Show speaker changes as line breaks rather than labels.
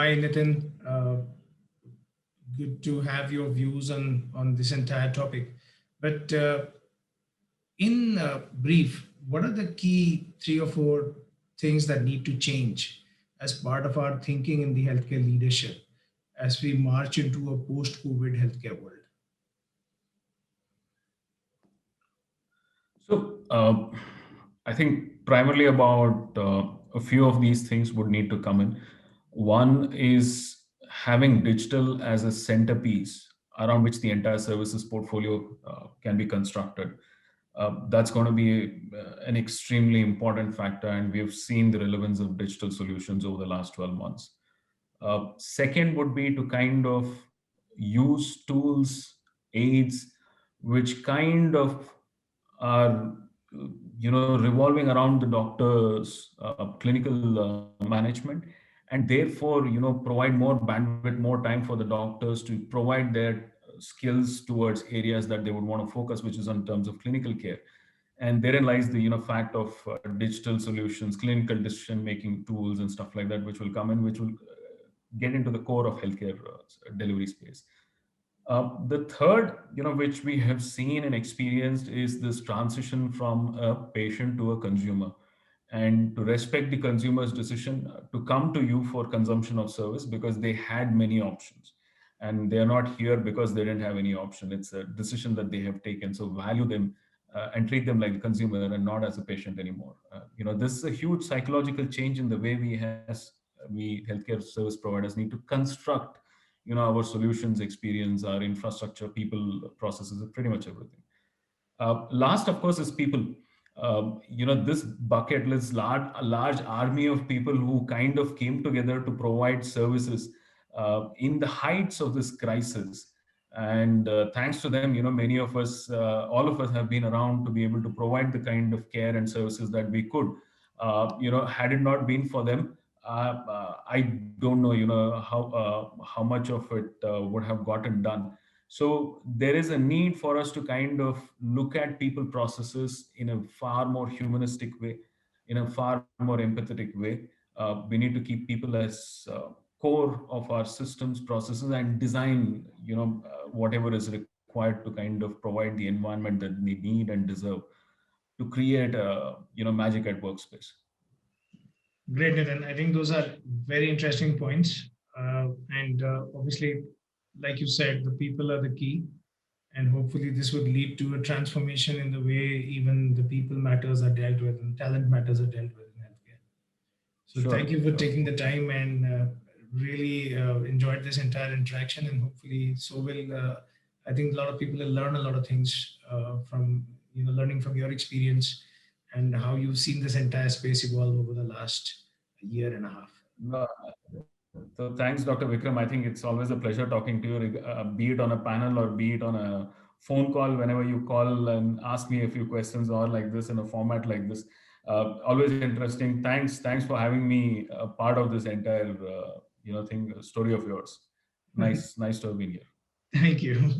Hi, Nitin. Good to have your views on this entire topic. But in brief, what are the key three or four things that need to change as part of our thinking in the healthcare leadership as we march into a post-COVID healthcare world?
So, I think primarily about a few of these things would need to come in. One is having digital as a centerpiece around which the entire services portfolio can be constructed. That's going to be an extremely important factor, and we've seen the relevance of digital solutions over the last 12 months. Second would be to kind of use tools, aids, which kind of are revolving around the doctor's clinical management, and therefore provide more bandwidth, more time for the doctors to provide their skills towards areas that they would want to focus, which is on terms of clinical care. And therein lies the fact of digital solutions, clinical decision making tools and stuff like that, which will come in, which will get into the core of healthcare delivery space. The third, which we have seen and experienced, is this transition from a patient to a consumer, and to respect the consumer's decision to come to you for consumption of service because they had many options, and they are not here because they didn't have any option. It's a decision that they have taken. So value them and treat them like a consumer and not as a patient anymore. This is a huge psychological change in the way we healthcare service providers need to construct our solutions, experience, our infrastructure, people, processes, pretty much everything. Last, of course, is people. This bucket list, a large army of people who kind of came together to provide services in the heights of this crisis. And thanks to them, many of us, all of us have been around to be able to provide the kind of care and services that we could. Had it not been for them, I don't know, how much of it would have gotten done. So there is a need for us to kind of look at people processes in a far more humanistic way, in a far more empathetic way. We need to keep people as core of our systems, processes, and design, whatever is required to kind of provide the environment that they need and deserve to create a, magic at workspace.
Great, Nitin. I think those are very interesting points. And obviously, like you said, the people are the key. And hopefully, this would lead to a transformation in the way even the people matters are dealt with and talent matters are dealt with in healthcare. So, thank
Sure,
you for
sure.
taking the time and really enjoyed this entire interaction. And hopefully, so will I think a lot of people will learn a lot of things from learning from your experience and how you've seen this entire space evolve over the last year and a half.
No, so thanks, Dr. Vikram. I think it's always a pleasure talking to you, be it on a panel or be it on a phone call. Whenever you call and ask me a few questions or like this in a format like this, always interesting. Thanks for having me a part of this entire story of yours. Nice to have been here.
Thank you.